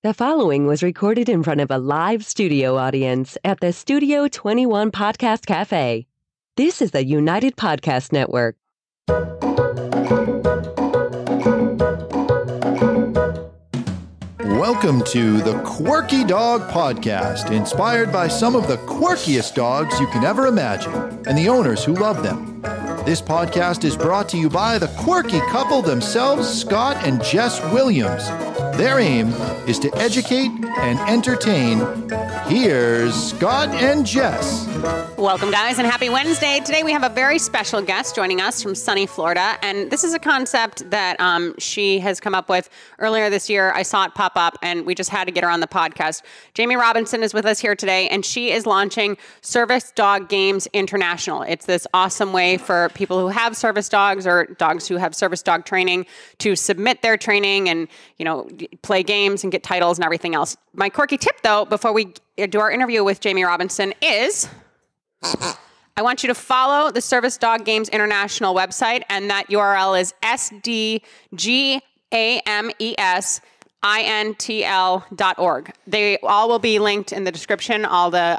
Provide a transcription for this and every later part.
The following was recorded in front of a live studio audience at the Studio 21 Podcast Cafe. This is the United Podcast Network. Welcome to the Quirky Dog Podcast, inspired by some of the quirkiest dogs you can ever imagine and the owners who love them. This podcast is brought to you by the quirky couple themselves, Scott and Jess Williams. Their aim is to educate and entertain. Here's Scott and Jess. Welcome, guys, and happy Wednesday. Today we have a very special guest joining us from sunny Florida, and this is a concept that she has come up with earlier this year. I saw it pop up, and we just had to get her on the podcast. Jamie Robinson is with us here today, and she is launching Service Dog Games International. It's this awesome way for people who have service dogs or dogs who have service dog training to submit their training and, play games and get titles and everything else. My quirky tip, though, before we do our interview with Jamie Robinson is I want you to follow the Service Dog Games International website, and that URL is sdgamesintl.org. They all will be linked in the description, all the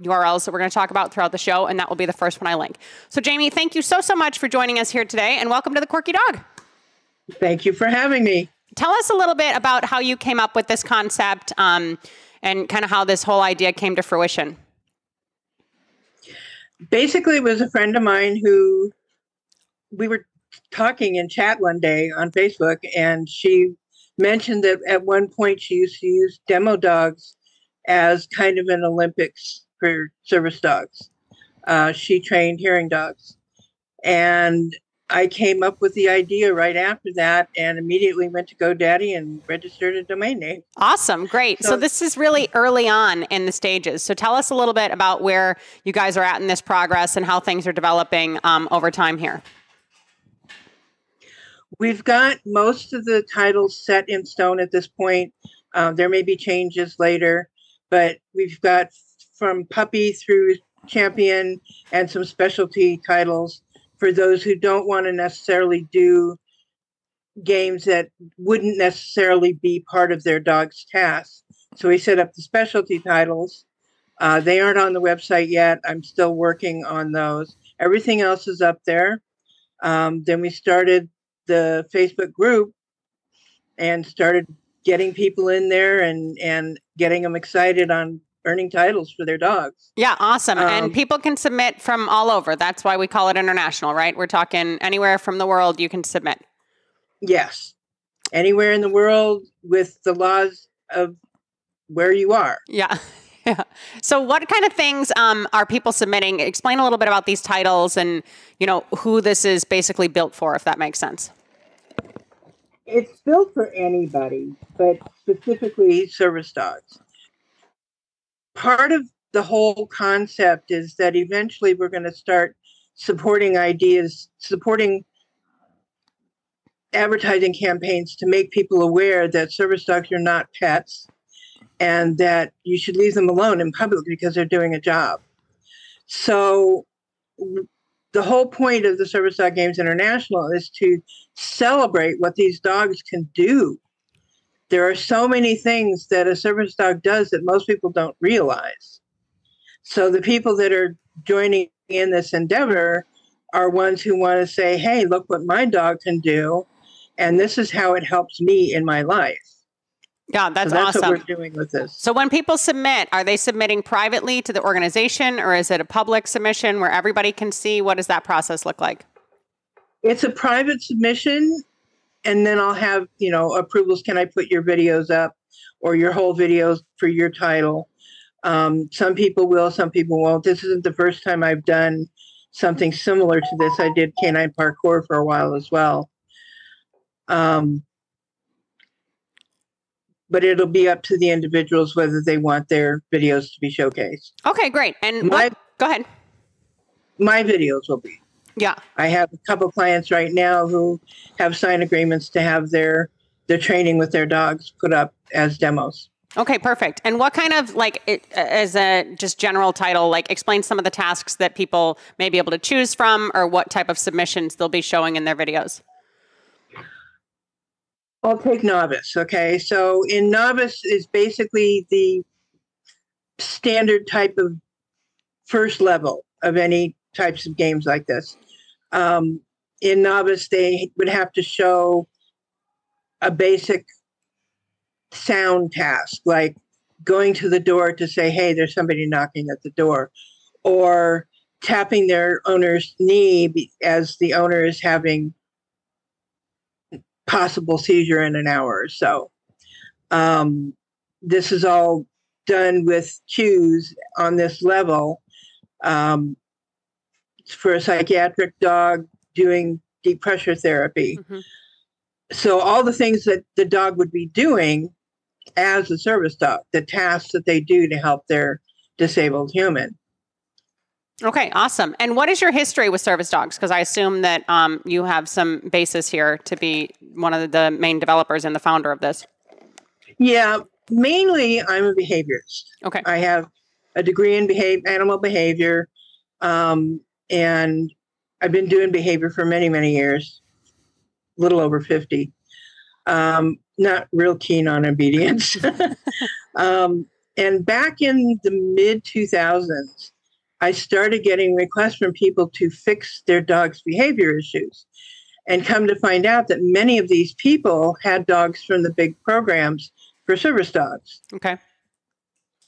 URLs that we're going to talk about throughout the show, and that will be the first one I link. So, Jamie, thank you so much for joining us here today, and welcome to the Quirky Dog. Thank you for having me. Tell us a little bit about how you came up with this concept and kind of how this whole idea came to fruition. Basically, it was a friend of mine who we were talking in chat one day on Facebook, and she mentioned that at one point she used to use demo dogs as kind of an Olympics for service dogs. She trained hearing dogs. And I came up with the idea right after that and immediately went to GoDaddy and registered a domain name. Awesome. Great. So this is really early on in the stages. So tell us a little bit about where you guys are at in this progress and how things are developing over time here. We've got most of the titles set in stone at this point. There may be changes later, but we've got from puppy through champion and some specialty titles for those who don't want to necessarily do games that wouldn't necessarily be part of their dog's task. So we set up the specialty titles. They aren't on the website yet. I'm still working on those. Everything else is up there. Then we started the Facebook group and started getting people in there and getting them excited on earning titles for their dogs. Yeah, awesome. And people can submit from all over. That's why we call it international, right? We're talking anywhere from the world you can submit. Yes. Anywhere in the world with the laws of where you are. Yeah. Yeah. So what kind of things are people submitting? Explain a little bit about these titles and, who this is basically built for, if that makes sense. It's built for anybody, but specifically service dogs. Part of the whole concept is that eventually we're going to start supporting advertising campaigns to make people aware that service dogs are not pets and that you should leave them alone in public because they're doing a job. So the whole point of the Service Dog Games International is to celebrate what these dogs can do. There are so many things that a service dog does that most people don't realize. So the people that are joining in this endeavor are ones who want to say, hey, look what my dog can do. And this is how it helps me in my life. Yeah, that's awesome. Awesome. What we're doing with this. So when people submit, are they submitting privately to the organization, or is it a public submission where everybody can see? What does that process look like? It's a private submission. And then I'll have, approvals. Can I put your videos up or your whole videos for your title? Some people will, some people won't. This isn't the first time I've done something similar to this. I did canine parkour for a while as well. But it'll be up to the individuals whether they want their videos to be showcased. Okay, great. And go ahead. My videos will be. Yeah. I have a couple clients right now who have signed agreements to have their training with their dogs put up as demos. Okay, perfect. And what kind of, as a just general title, explain some of the tasks that people may be able to choose from or what type of submissions they'll be showing in their videos? I'll take novice. Okay. So in novice is basically the standard type of first level of any types of games like this. In novice, they would have to show a basic sound task, like going to the door to say, hey, there's somebody knocking at the door, or tapping their owner's knee as the owner is having possible seizure in an hour or so. This is all done with cues on this level. For a psychiatric dog doing deep pressure therapy. Mm-hmm. So all the things that the dog would be doing as a service dog, the tasks that they do to help their disabled human. Okay, awesome. And what is your history with service dogs? Because I assume that you have some basis here to be one of the main developers and the founder of this. Yeah, mainly I'm a behaviorist. Okay. I have a degree in animal behavior, and I've been doing behavior for many, many years, a little over 50. Not real keen on obedience. And back in the mid-2000s, I started getting requests from people to fix their dog's behavior issues, and come to find out that many of these people had dogs from the big programs for service dogs. Okay.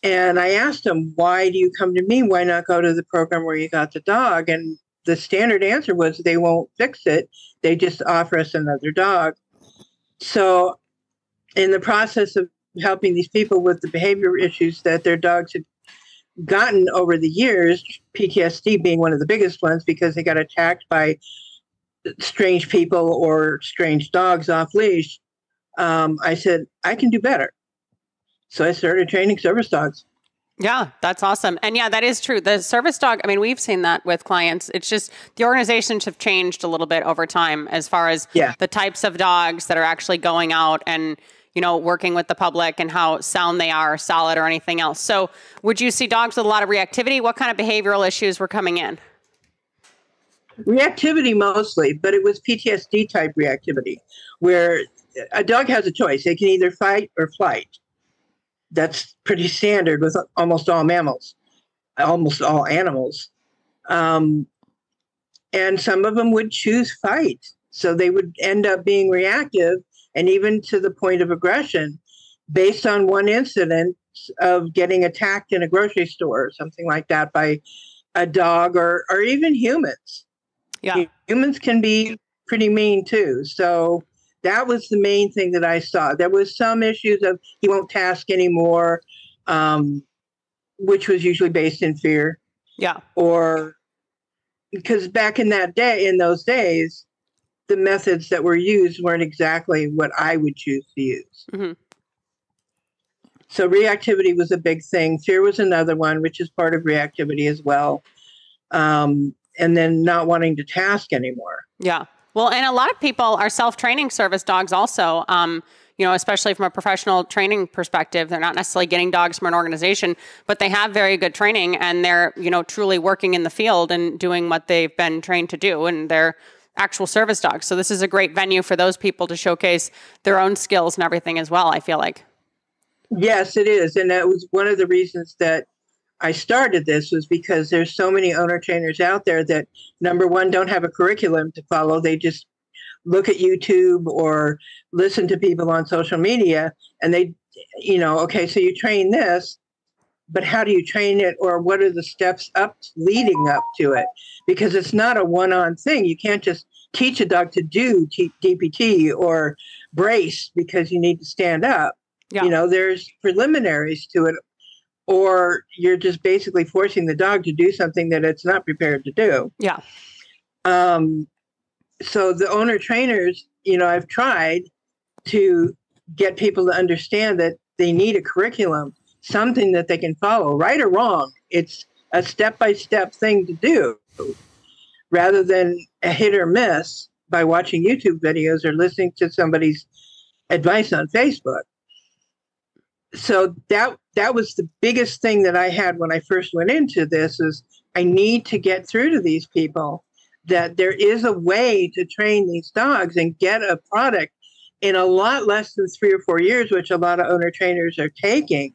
And I asked them, why do you come to me? Why not go to the program where you got the dog? And the standard answer was they won't fix it. They just offer us another dog. So in the process of helping these people with the behavior issues that their dogs had gotten over the years, PTSD being one of the biggest ones because they got attacked by strange people or strange dogs off leash, I said, I can do better. So I started training service dogs. Yeah, that's awesome. And yeah, that is true. The service dog, I mean, we've seen that with clients. It's just the organizations have changed a little bit over time as far as the types of dogs that are actually going out and, you know, working with the public and how sound they are, solid or anything else. So would you see dogs with a lot of reactivity? What kind of behavioral issues were coming in? Reactivity mostly, but it was PTSD type reactivity where a dog has a choice. They can either fight or flight. That's pretty standard with almost all mammals, almost all animals. And some of them would choose fight. So they would end up being reactive and even to the point of aggression based on one incident of getting attacked in a grocery store or something like that by a dog or even humans. Yeah. Humans can be pretty mean too. So that was the main thing that I saw. There was some issues of he won't task anymore, which was usually based in fear. Yeah. Or because back in those days, the methods that were used weren't exactly what I would choose to use. Mm-hmm. So reactivity was a big thing. Fear was another one, which is part of reactivity as well. And then not wanting to task anymore. Yeah. Well, and a lot of people are self-training service dogs also, you know, especially from a professional training perspective. They're not necessarily getting dogs from an organization, but they have very good training and they're, you know, truly working in the field and doing what they've been trained to do. And they're actual service dogs. So this is a great venue for those people to showcase their own skills and everything as well, I feel like. Yes, it is. And that was one of the reasons that I started this was because there's so many owner trainers out there that, number one, don't have a curriculum to follow. They just look at YouTube or listen to people on social media and they, you know, okay, so you train this, but how do you train it or what are the steps leading up to it? Because it's not a one-on thing. You can't just teach a dog to do DPT or brace because you need to stand up. Yeah. You know, there's preliminaries to it. Or you're just basically forcing the dog to do something that it's not prepared to do. Yeah. So the owner trainers, you know, I've tried to get people to understand that they need a curriculum, something that they can follow, right or wrong. It's a step-by-step thing to do rather than a hit or miss by watching YouTube videos or listening to somebody's advice on Facebook. So that was the biggest thing that I had when I first went into this is I need to get through to these people that there is a way to train these dogs and get a product in a lot less than 3 or 4 years, which a lot of owner trainers are taking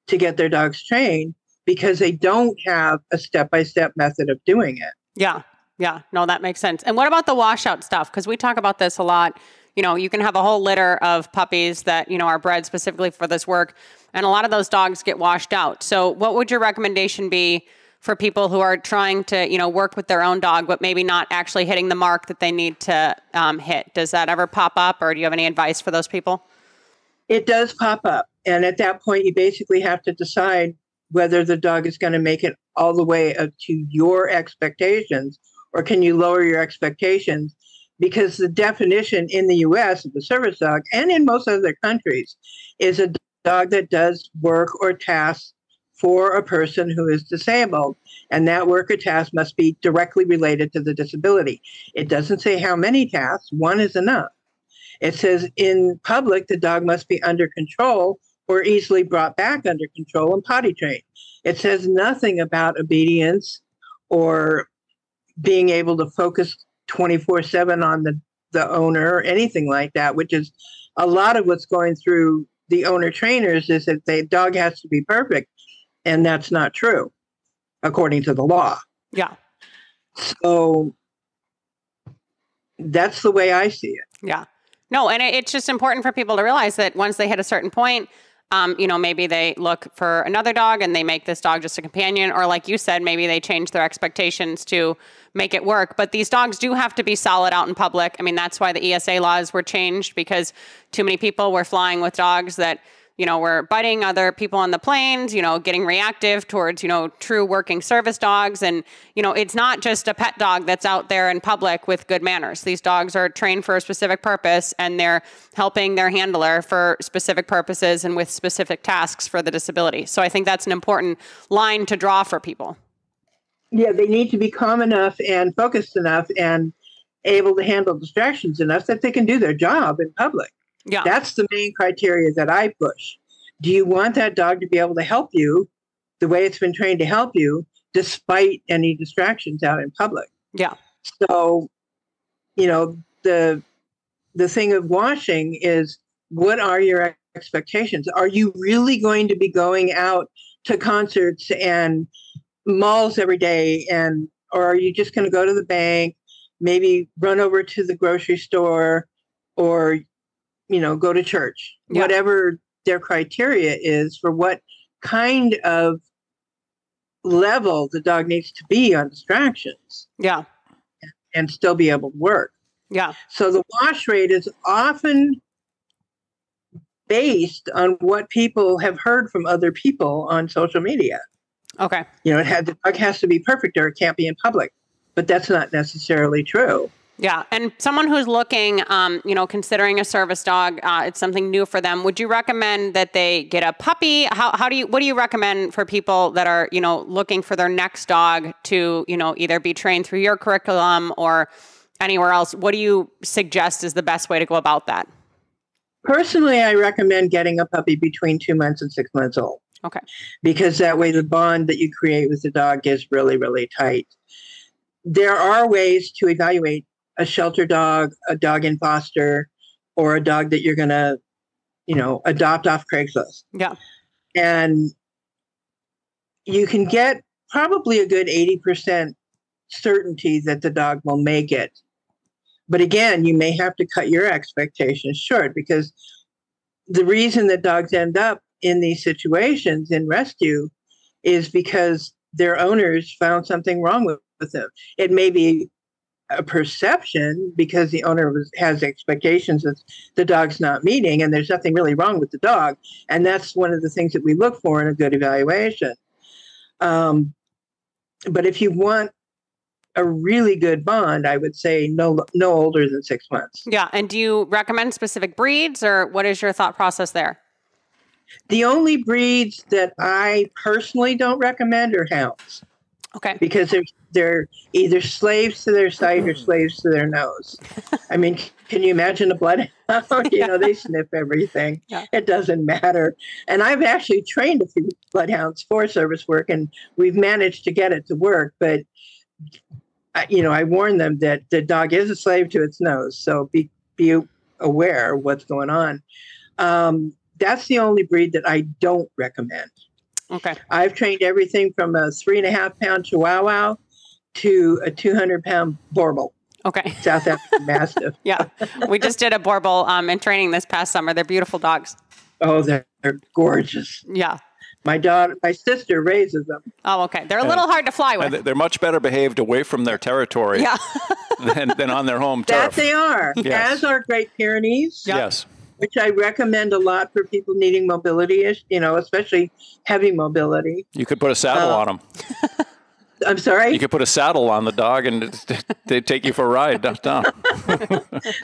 to get their dogs trained because they don't have a step-by-step method of doing it. Yeah. Yeah. No, that makes sense. And what about the washout stuff? Because we talk about this a lot. You know, you can have a whole litter of puppies that, you know, are bred specifically for this work. And a lot of those dogs get washed out. So what would your recommendation be for people who are trying to, you know, work with their own dog, but maybe not actually hitting the mark that they need to hit? Does that ever pop up, or do you have any advice for those people? It does pop up. And at that point, you basically have to decide whether the dog is going to make it all the way up to your expectations, or can you lower your expectations? Because the definition in the U.S. of a service dog, and in most other countries, is a dog that does work or tasks for a person who is disabled. And that work or task must be directly related to the disability. It doesn't say how many tasks. One is enough. It says in public, the dog must be under control or easily brought back under control and potty trained. It says nothing about obedience or being able to focus 24/7 on the owner or anything like that, which is a lot of what's going through the owner trainers, is that the dog has to be perfect. And that's not true, according to the law. Yeah. So that's the way I see it. Yeah. No, and it's just important for people to realize that once they hit a certain point, you know, maybe they look for another dog and they make this dog just a companion, or like you said, maybe they change their expectations to make it work. But these dogs do have to be solid out in public. I mean, that's why the ESA laws were changed, because too many people were flying with dogs that, you know, were biting other people on the planes, you know, getting reactive towards, you know, true working service dogs. And, you know, it's not just a pet dog that's out there in public with good manners. These dogs are trained for a specific purpose, and they're helping their handler for specific purposes and with specific tasks for the disability. So I think that's an important line to draw for people. Yeah, they need to be calm enough and focused enough and able to handle distractions enough that they can do their job in public. Yeah. That's the main criteria that I push. Do you want that dog to be able to help you the way it's been trained to help you, despite any distractions out in public? Yeah. So, you know, the thing of washing is, what are your expectations? Are you really going to be going out to concerts and malls every day, or are you just going to go to the bank, maybe run over to the grocery store, or, you know, go to church? Yeah. Whatever their criteria is for what kind of level the dog needs to be on distractions. Yeah. And still be able to work. Yeah. So the wash rate is often based on what people have heard from other people on social media. Okay. You know, the dog has to be perfect or it can't be in public, but that's not necessarily true. Yeah. And someone who's looking, you know, considering a service dog, it's something new for them. Would you recommend that they get a puppy? What do you recommend for people that are, you know, looking for their next dog to, you know, either be trained through your curriculum or anywhere else? What do you suggest is the best way to go about that? Personally, I recommend getting a puppy between 2 months and 6 months old. Okay. Because that way the bond that you create with the dog is really, really tight. There are ways to evaluate a shelter dog, a dog in foster, or a dog that you're going to, you know, adopt off Craigslist. Yeah. And you can get probably a good 80% certainty that the dog will make it. But again, you may have to cut your expectations short, because the reason that dogs end up in these situations in rescue is because their owners found something wrong with them. It may be a perception because the owner has expectations that the dog's not meeting, and there's nothing really wrong with the dog. And that's one of the things that we look for in a good evaluation. But if you want a really good bond, I would say no older than 6 months. Yeah. And do you recommend specific breeds, or what is your thought process there? The only breeds that I personally don't recommend are hounds. Okay. Because they're either slaves to their sight or slaves to their nose. I mean, can you imagine a bloodhound? You know, they sniff everything. Yeah. It doesn't matter. And I've actually trained a few bloodhounds for service work, and we've managed to get it to work. But, you know, I warn them that the dog is a slave to its nose. So be aware of what's going on. That's the only breed that I don't recommend. Okay. I've trained everything from a 3.5-pound Chihuahua to a 200-pound Borbal. Okay. South African Mastiff. Yeah. We just did a Borbal in training this past summer. They're beautiful dogs. Oh, they're gorgeous. Yeah. My sister raises them. Oh, okay. They're a little hard to fly with. They're much better behaved away from their territory than on their home turf. That they are. Yes. As are Great Pyrenees. Yep. Yes. Which I recommend a lot for people needing mobility, especially heavy mobility. You could put a saddle on them. I'm sorry? You could put a saddle on the dog and they'd take you for a ride downtown.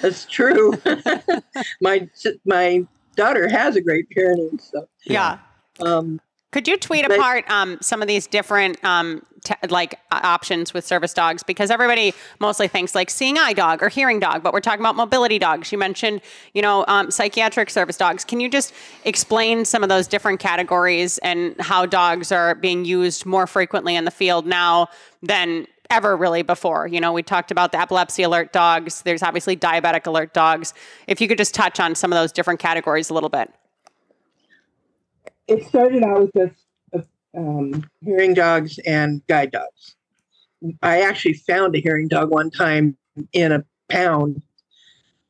That's true. My daughter has a Great Pyrenees. So. Yeah. Could you tweet apart some of these different options with service dogs? Because everybody mostly thinks like seeing eye dog or hearing dog, but we're talking about mobility dogs. You mentioned, psychiatric service dogs. Can you just explain some of those different categories and how dogs are being used more frequently in the field now than ever really before? We talked about the epilepsy alert dogs. There's obviously diabetic alert dogs. If you could just touch on some of those different categories a little bit. It started out with hearing dogs and guide dogs. I actually found a hearing dog one time in a pound,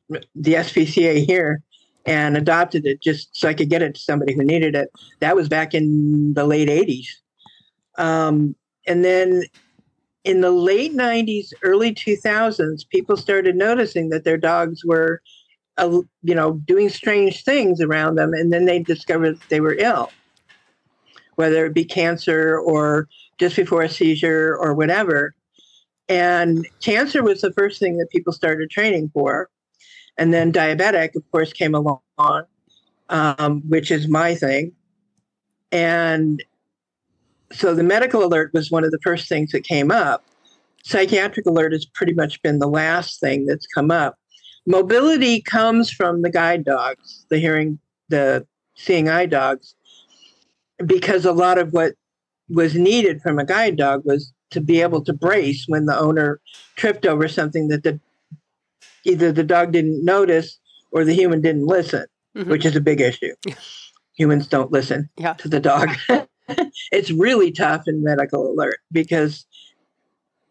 the SPCA here, and adopted it just so I could get it to somebody who needed it. That was back in the late 80s. And then in the late 90s, early 2000s, people started noticing that their dogs were doing strange things around them, and then they discovered that they were ill, whether it be cancer or just before a seizure or whatever. And cancer was the first thing that people started training for. And then diabetic, of course, came along, which is my thing. And so the medical alert was one of the first things that came up. Psychiatric alert has pretty much been the last thing that's come up. Mobility comes from the guide dogs, the seeing eye dogs, because a lot of what was needed from a guide dog was to be able to brace when the owner tripped over something that either the dog didn't notice or the human didn't listen, which is a big issue. Humans don't listen to the dog. It's really tough in medical alert because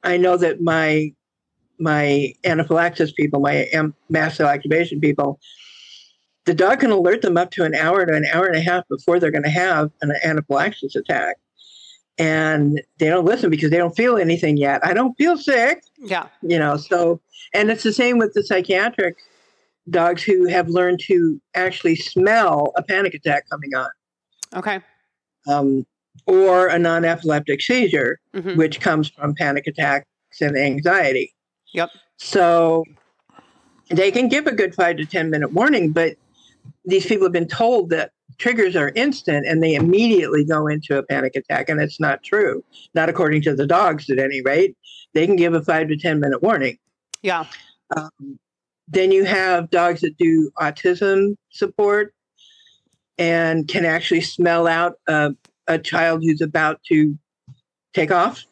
I know that my anaphylaxis people, my mast cell activation people, the dog can alert them up to an hour to an hour and a half before they're going to have an anaphylaxis attack. And they don't listen because they don't feel anything yet. I don't feel sick. Yeah. So, and it's the same with the psychiatric dogs who have learned to actually smell a panic attack coming on. Okay. Or a non-epileptic seizure, which comes from panic attacks and anxiety. Yep. So they can give a good 5 to 10 minute warning, but these people have been told that triggers are instant and they immediately go into a panic attack. And it's not true. Not according to the dogs at any rate. They can give a 5 to 10 minute warning. Yeah. Then you have dogs that do autism support and can actually smell out a child who's about to take off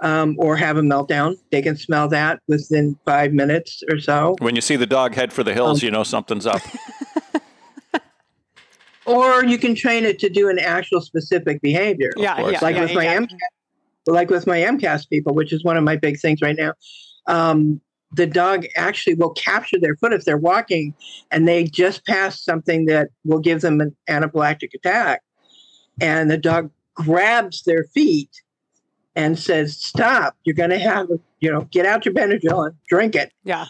or have a meltdown. They can smell that within 5 minutes or so. When you see the dog head for the hills, you know something's up. Or you can train it to do an actual specific behavior. Like with my MCAS people, which is one of my big things right now. The dog actually will capture their foot if they're walking and they just pass something that will give them an anaphylactic attack. And the dog grabs their feet and says, stop, you're going to have, get out your Benadryl and drink it. Yeah.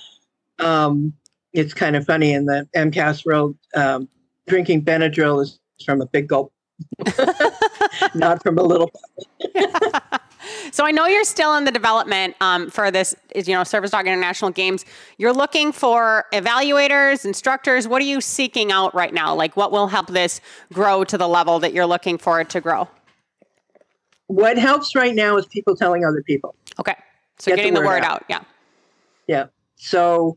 It's kind of funny in the MCAS world, drinking Benadryl is from a big gulp, not from a little. So I know you're still in the development for this, Service Dog International Games. You're looking for evaluators, instructors. What are you seeking out right now? Like what will help this grow to the level that you're looking for it to grow? What helps right now is people telling other people. Okay. So getting the word out. Yeah. Yeah. So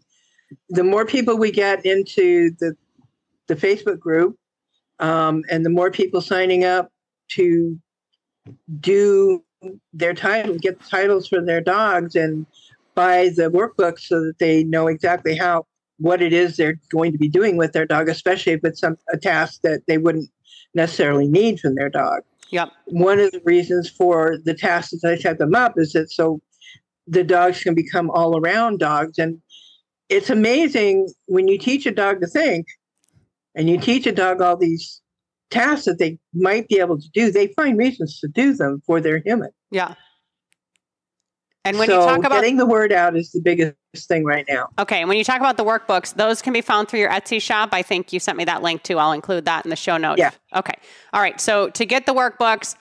the more people we get into the Facebook group, and the more people signing up to do their title, get the titles for their dogs and buy the workbooks so that they know exactly what it is they're going to be doing with their dog, especially if it's a task that they wouldn't necessarily need from their dog. Yep. One of the reasons for the tasks that I set them up is that so the dogs can become all-around dogs. And it's amazing when you teach a dog to think and you teach a dog all these tasks that they might be able to do, they find reasons to do them for their human. Yeah. And when you talk about getting the word out is the biggest thing right now. Okay. And when you talk about the workbooks, those can be found through your Etsy shop. I think you sent me that link too. I'll include that in the show notes. Yeah. Okay. All right. So to get the workbooks,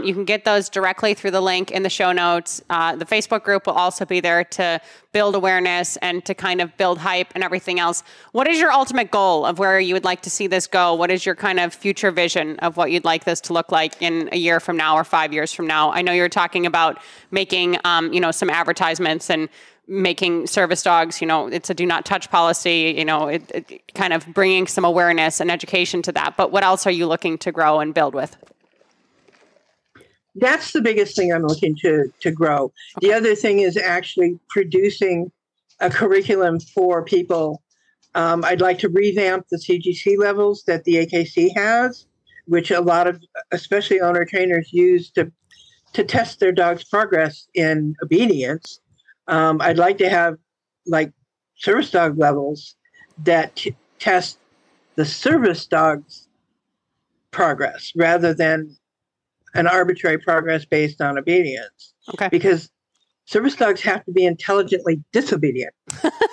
you can get those directly through the link in the show notes. The Facebook group will also be there to build awareness and to kind of build hype and everything else. What is your ultimate goal of where you would like to see this go? What is your kind of future vision of what you'd like this to look like in a year from now or 5 years from now? I know you're talking about making, some advertisements and making service dogs, it's a do not touch policy, it kind of bringing some awareness and education to that. But what else are you looking to grow and build with? That's the biggest thing I'm looking to grow. Okay. The other thing is actually producing a curriculum for people. I'd like to revamp the CGC levels that the AKC has, which a lot of, especially owner trainers, use to test their dog's progress in obedience. I'd like to have like service dog levels that test the service dog's progress rather than an arbitrary progress based on obedience. Okay. Because service dogs have to be intelligently disobedient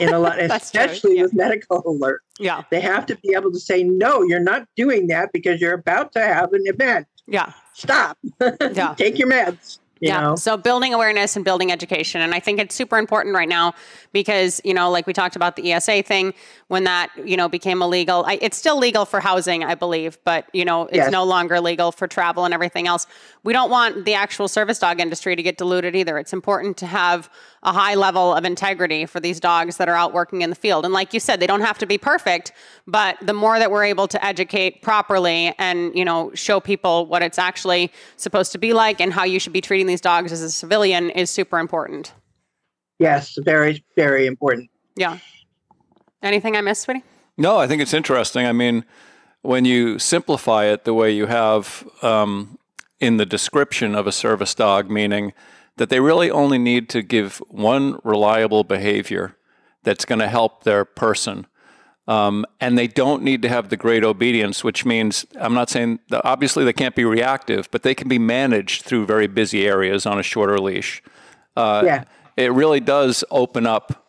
in a lot, especially with medical alert. Yeah. They have to be able to say, no, you're not doing that because you're about to have an event. Yeah. Stop. Yeah. Take your meds. You know? So building awareness and building education. And I think it's super important right now because, like we talked about the ESA thing, when that, became illegal, it's still legal for housing, I believe, but, it's no longer legal for travel and everything else. We don't want the actual service dog industry to get diluted either. It's important to have a high level of integrity for these dogs that are out working in the field. And like you said, they don't have to be perfect, but the more that we're able to educate properly and, show people what it's actually supposed to be like and how you should be treating these dogs as a civilian is super important. Yes, very, very important. Yeah. Anything I missed, sweetie? No, I think it's interesting. I mean, when you simplify it the way you have in the description of a service dog, meaning that they really only need to give one reliable behavior that's going to help their person. And they don't need to have the great obedience, which means, I'm not saying, that obviously they can't be reactive, but they can be managed through very busy areas on a shorter leash. It really does open up,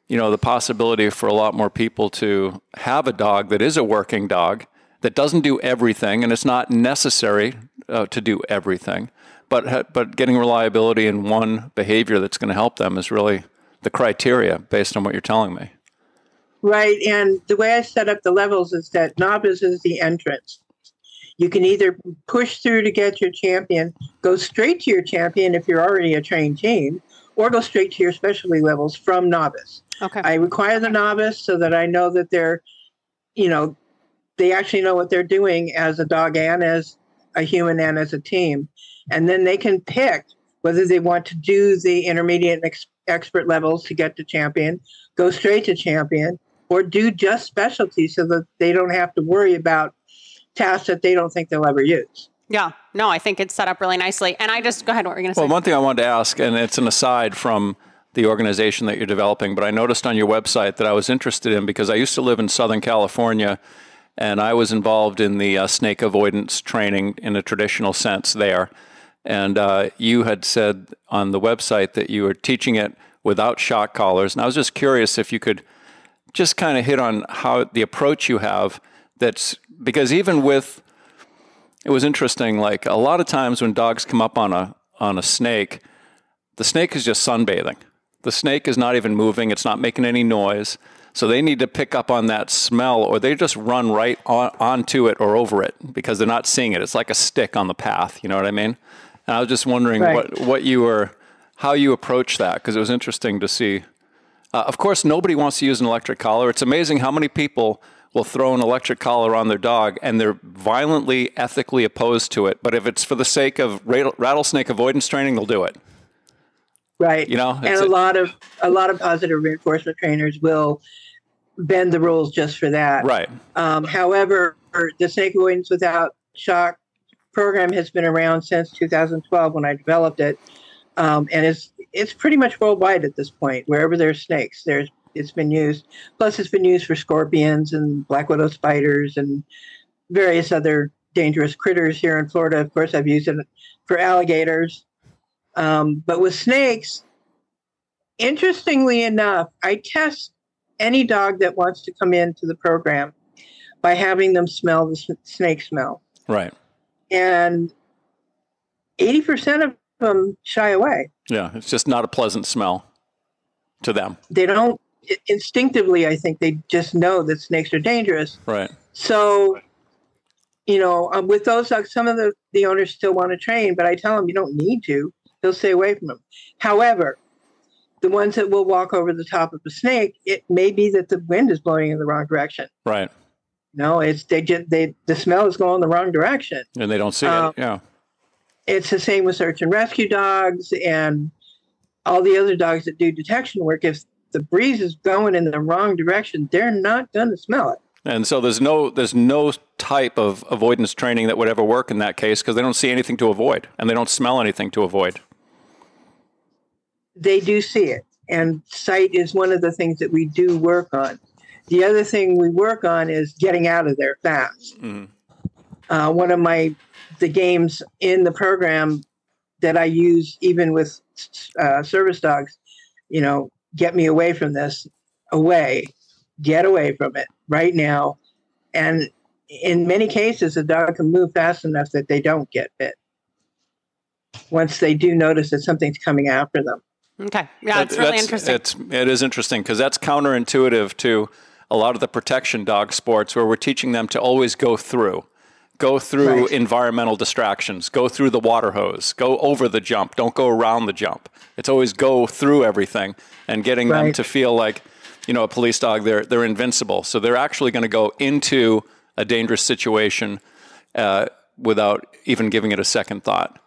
the possibility for a lot more people to have a dog that is a working dog, that doesn't do everything, and it's not necessary to do everything. But getting reliability in one behavior that's going to help them is really the criteria based on what you're telling me. Right. And the way I set up the levels is that novice is the entrance. You can either push through to get your champion, go straight to your champion if you're already a trained team, or go straight to your specialty levels from novice. Okay. I require the novice so that I know that they're, they actually know what they're doing as a dog and as a human and as a team. And then they can pick whether they want to do the intermediate and expert levels to get to champion, go straight to champion, or do just specialty so that they don't have to worry about tasks that they don't think they'll ever use. Yeah. No, I think it's set up really nicely. And go ahead, what were you going to say? Well, one thing I wanted to ask, and it's an aside from the organization that you're developing, but I noticed on your website that I was interested in because I used to live in Southern California, and I was involved in the snake avoidance training in a traditional sense there. And you had said on the website that you were teaching it without shock collars. And I was just curious if you could just kind of hit on how the approach you have because even with, it was interesting, like a lot of times when dogs come up on a snake, the snake is just sunbathing. The snake is not even moving. It's not making any noise. So they need to pick up on that smell, or they just run right onto it or over it because they're not seeing it. It's like a stick on the path. You know what I mean? And I was just wondering how you approach that, because it was interesting to see. Of course, nobody wants to use an electric collar. It's amazing how many people will throw an electric collar on their dog and they're violently ethically opposed to it. But if it's for the sake of rattlesnake avoidance training, they'll do it. Right. And a lot of positive reinforcement trainers will bend the rules just for that. Right. However, the Snake Avoidance Without Shock program has been around since 2012 when I developed it, and it's pretty much worldwide at this point. Wherever there's snakes, it's been used. Plus, it's been used for scorpions and black widow spiders and various other dangerous critters here in Florida. Of course, I've used it for alligators, but with snakes, interestingly enough, I test any dog that wants to come into the program by having them smell the snake smell. Right. And 80% of them shy away. Yeah, it's just not a pleasant smell to them. They don't instinctively, I think they just know that snakes are dangerous. Right. So, with those dogs, some of the owners still want to train, but I tell them you don't need to. They'll stay away from them. However, the ones that will walk over the top of a snake, it may be that the wind is blowing in the wrong direction. Right. No, it's the smell is going the wrong direction. And they don't see it. Yeah. It's the same with search and rescue dogs and all the other dogs that do detection work. If the breeze is going in the wrong direction, they're not going to smell it. And so there's no type of avoidance training that would ever work in that case because they don't see anything to avoid and they don't smell anything to avoid. They do see it. And sight is one of the things that we do work on. The other thing we work on is getting out of there fast. Mm-hmm. One of the games in the program that I use even with service dogs, get me away from this, get away from it right now. And in many cases, the dog can move fast enough that they don't get bit once they do notice that something's coming after them. Okay. Yeah, it's really interesting. It is interesting because that's counterintuitive to a lot of the protection dog sports where we're teaching them to always go through right. Environmental distractions, go through the water hose, go over the jump, don't go around the jump. It's always go through everything and getting right. them to feel like, a police dog, they're invincible. So they're actually going to go into a dangerous situation without even giving it a second thought.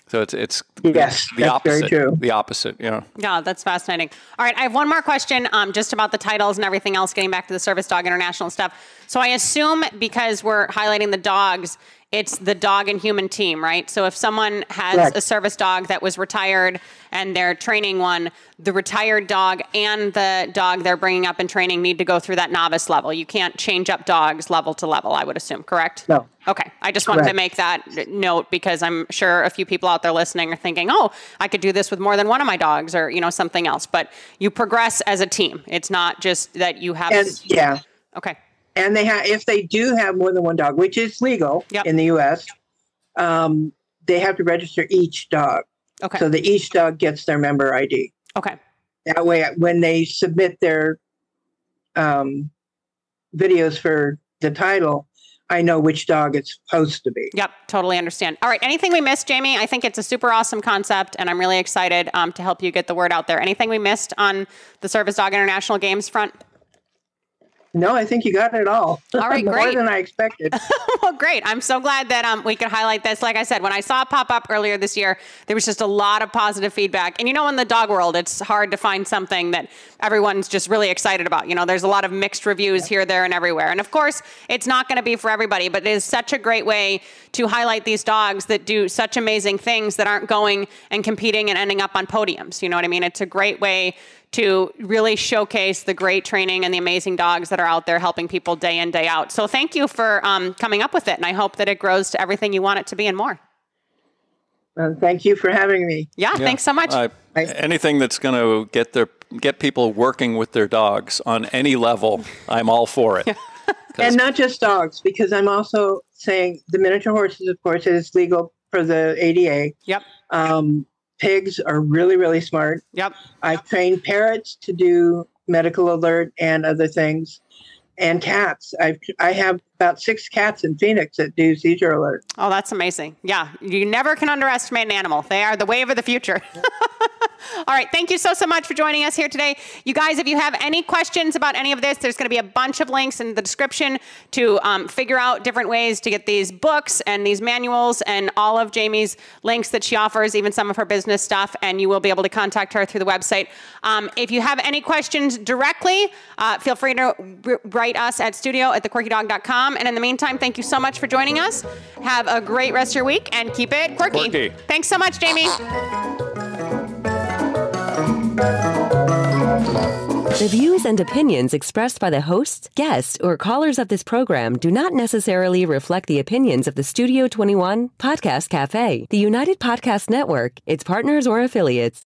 So it's yes, the opposite. Very true. The opposite, yeah. Yeah, that's fascinating. All right, I have one more question just about the titles and everything else, getting back to the Service Dog International stuff. So I assume because we're highlighting the dogs, it's the dog and human team, right? So if someone has Correct. a service dog that was retired and they're training one, the retired dog and the dog they're bringing up and training need to go through that novice level. You can't change up dogs level to level, I would assume, correct? No. Okay. I just wanted to make that note because I'm sure a few people out there listening are thinking, oh, I could do this with more than one of my dogs or, something else. But you progress as a team. It's not just that you have... Yeah. Okay. And if they do have more than one dog, which is legal in the U.S., they have to register each dog. Okay. So that each dog gets their member ID. Okay. That way, when they submit their videos for the title, I know which dog it's supposed to be. Yep, totally understand. All right, anything we missed, Jamie? I think it's a super awesome concept, and I'm really excited to help you get the word out there. Anything we missed on the Service Dog International Games front? No, I think you got it all. All right, More great. than I expected. Well, great. I'm so glad that we could highlight this. Like I said, when I saw it pop up earlier this year, there was just a lot of positive feedback. And in the dog world, it's hard to find something that everyone's just really excited about. There's a lot of mixed reviews here, there, and everywhere. And of course, it's not going to be for everybody, but it is such a great way to highlight these dogs that do such amazing things that aren't going and competing and ending up on podiums. You know what I mean? It's a great way to really showcase the great training and the amazing dogs that are out there helping people day in, day out. So thank you for coming up with it. And I hope that it grows to everything you want it to be and more. Thank you for having me. Yeah, thanks so much. Anything that's going to get people working with their dogs on any level, I'm all for it. And not just dogs, because I'm also saying the miniature horses, of course, is legal for the ADA. Yep. Pigs are really, really smart. Yep. I've trained parrots to do medical alert and other things, and cats. I have about 6 cats in Phoenix that do seizure alert. Oh, that's amazing. Yeah, you never can underestimate an animal. They are the wave of the future. All right. Thank you so much for joining us here today. You guys, if you have any questions about any of this, there's going to be a bunch of links in the description to figure out different ways to get these books and these manuals and all of Jamie's links that she offers, even some of her business stuff, and you will be able to contact her through the website. If you have any questions directly, feel free to write us at studio@thequirkydog.com. And in the meantime, thank you so much for joining us. Have a great rest of your week and keep it quirky. Thanks so much, Jamie. The views and opinions expressed by the hosts, guests, or callers of this program do not necessarily reflect the opinions of the Studio 21 Podcast Cafe, the United Podcast Network, its partners, or affiliates.